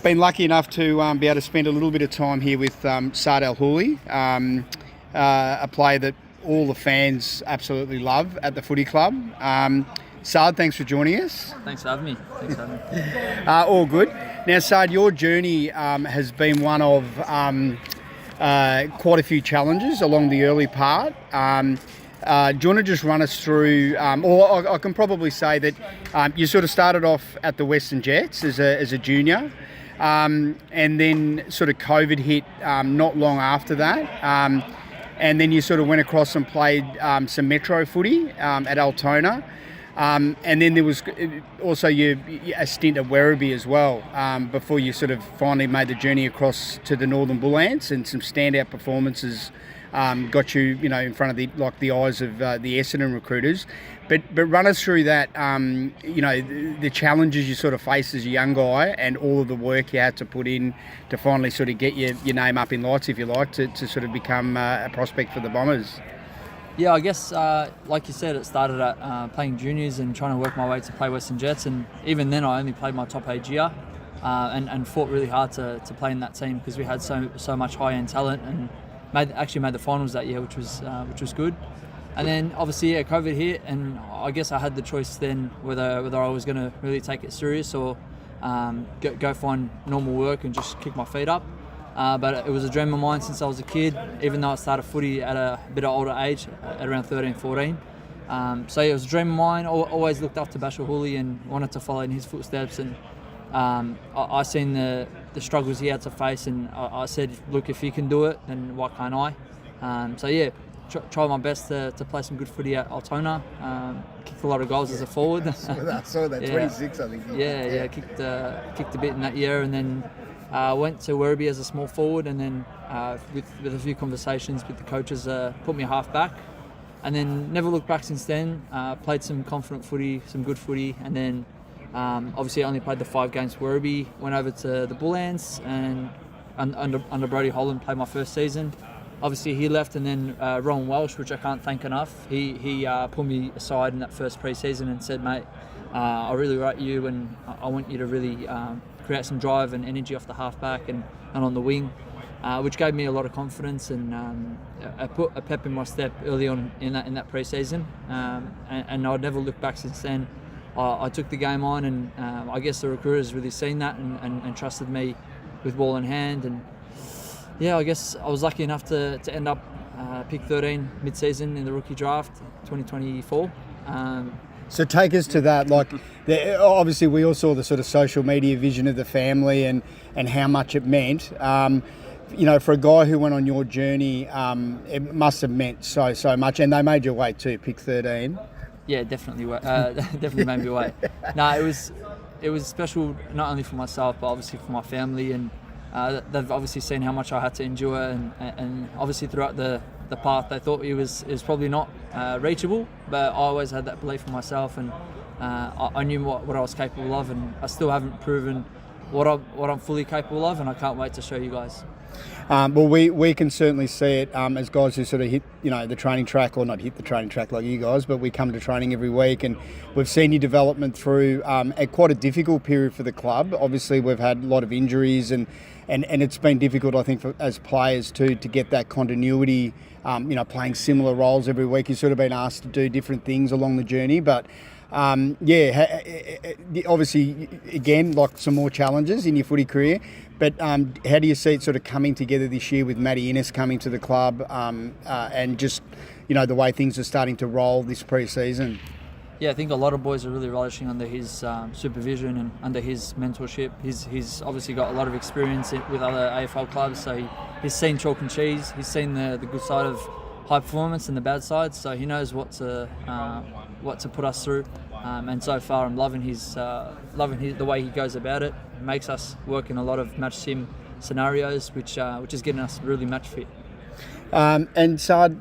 Been lucky enough to be able to spend a little bit of time here with Saad El-Hawli, a player that all the fans absolutely love at the footy club. Saad, thanks for joining us. Thanks for having me. All good. Now, Saad, your journey has been one of quite a few challenges along the early part. Do you want to just run us through, or I can probably say that you sort of started off at the Western Jets as a junior, and then sort of COVID hit not long after that, and then you sort of went across and played some Metro footy at Altona, and then there was also a stint at Werribee as well, before you sort of finally made the journey across to the Northern Bull Ants, and some standout performances got you, in front of the eyes of the Essendon recruiters. But run us through that, the challenges you sort of faced as a young guy, and all of the work you had to put in to finally sort of get your name up in lights, if you like, to sort of become a prospect for the Bombers. Yeah, I guess, like you said, it started at playing juniors and trying to work my way to play Western Jets, and even then I only played my top age year, and fought really hard to play in that team because we had so much high-end talent, and actually made the finals that year, which was good. And then obviously COVID hit, and I guess I had the choice then whether I was going to really take it serious or go find normal work and just kick my feet up. But it was a dream of mine since I was a kid, even though I started footy at a bit of older age, at around 13, 14. So yeah, it was a dream of mine. Always looked up to Saad El-Hawli and wanted to follow in his footsteps. And I seen the struggles he had to face, and I said, look, if he can do it, then why can't I? So yeah, tried my best to play some good footy at Altona. Kicked a lot of goals as a forward. I saw that, 26, I think. Yeah, kicked a bit in that year, and then went to Werribee as a small forward, and then with a few conversations with the coaches, put me half back, and then never looked back since then. Played some confident footy, some good footy, and then obviously I only played the 5 games for Werribee. Went over to the Bull Ants, and under Brody Holland played my first season. Obviously he left, and then Ron Welsh, which I can't thank enough, he pulled me aside in that first pre-season and said, mate, I really rate you, and I want you to really create some drive and energy off the halfback and on the wing, which gave me a lot of confidence, and I put a pep in my step early on in that pre-season, and I'd never looked back since then. I took the game on, and I guess the recruiters really seen that and trusted me with ball in hand, and yeah, I guess I was lucky enough to end up pick 13 mid-season in the rookie draft 2024. So take us to that. Obviously, we all saw the sort of social media vision of the family and how much it meant. For a guy who went on your journey, it must have meant so much. And they made your weight too, pick 13. Yeah, definitely. Definitely made me wait. No, it was special not only for myself, but obviously for my family, and they've obviously seen how much I had to endure, and obviously throughout the path they thought it was probably not reachable, but I always had that belief in myself, and I knew what I was capable of, and I still haven't proven what I'm fully capable of, and I can't wait to show you guys. Well, we can certainly see it as guys who sort of hit, the training track, or not hit the training track like you guys, but we come to training every week, and we've seen your development through quite a difficult period for the club. Obviously, we've had a lot of injuries, and it's been difficult, I think, as players to get that continuity, playing similar roles every week. You've sort of been asked to do different things along the journey, but obviously, again, like some more challenges in your footy career. But how do you see it sort of coming together this year with Matty Innes coming to the club, and just, the way things are starting to roll this pre-season? Yeah, I think a lot of boys are really relishing under his supervision and under his mentorship. He's obviously got a lot of experience with other AFL clubs, so he's seen chalk and cheese. He's seen the good side of high performance and the bad side, so he knows what to put us through. And so far, I'm loving the way he goes about it. It makes us work in a lot of match sim scenarios, which is getting us really match fit. And Saad,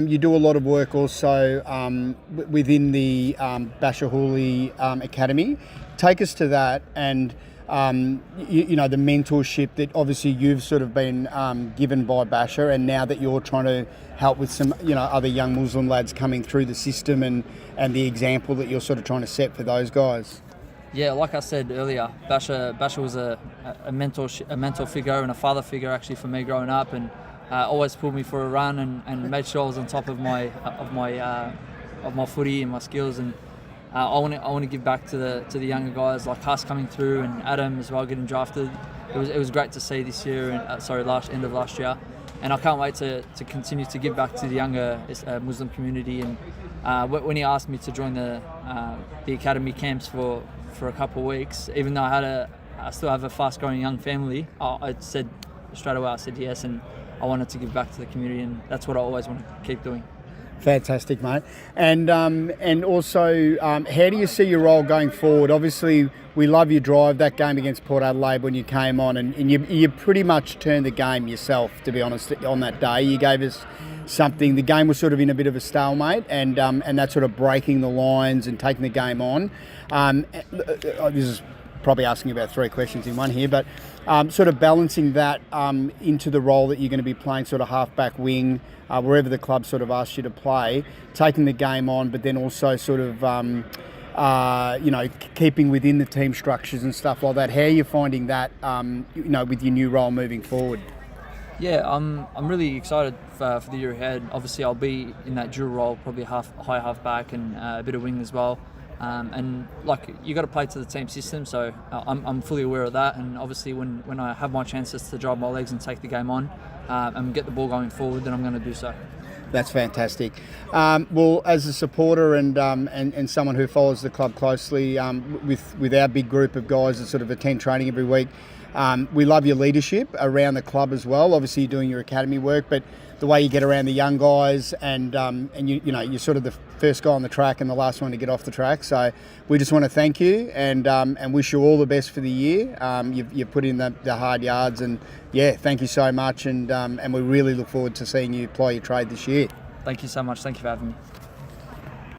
you do a lot of work also within the Saad El-Hawli Academy. Take us to that, and the mentorship that obviously you've sort of been given by Basher, and now that you're trying to help with some other young Muslim lads coming through the system, and the example that you're sort of trying to set for those guys. Yeah, like I said earlier, Basha was a mentor figure and a father figure actually for me growing up, and always pulled me for a run and made sure I was on top of my footy and my skills. And I want to give back to the younger guys like Huss coming through and Adam as well getting drafted. It was great to see this year and end of last year, and I can't wait to continue to give back to the younger Muslim community. And when he asked me to join the academy camps for a couple of weeks, even though I still have a fast-growing young family, I said straight away, I said yes, and I wanted to give back to the community, and that's what I always want to keep doing. Fantastic, mate. And also, how do you see your role going forward? Obviously, we love your drive, that game against Port Adelaide when you came on, and you pretty much turned the game yourself, to be honest, on that day. You gave us something. The game was sort of in a bit of a stalemate, and that sort of breaking the lines and taking the game on. This is probably asking about 3 questions in one here, but sort of balancing that into the role that you're going to be playing, sort of half-back wing, wherever the club sort of asks you to play, taking the game on, but then also sort of, keeping within the team structures and stuff like that. How are you finding that, with your new role moving forward? Yeah, I'm really excited for the year ahead. Obviously, I'll be in that dual role, probably high half-back and a bit of wing as well. And like you got to play to the team system, so I'm fully aware of that. And obviously, when I have my chances to drive my legs and take the game on and get the ball going forward, then I'm going to do so. That's fantastic. Well, as a supporter and someone who follows the club closely, with our big group of guys that sort of attend training every week, we love your leadership around the club as well. Obviously, you're doing your academy work, but the way you get around the young guys, and you're sort of the first guy on the track and the last one to get off the track. So we just want to thank you and wish you all the best for the year. You've put in the hard yards, and yeah, thank you so much. And we really look forward to seeing you ply your trade this year. Thank you so much. Thank you for having me.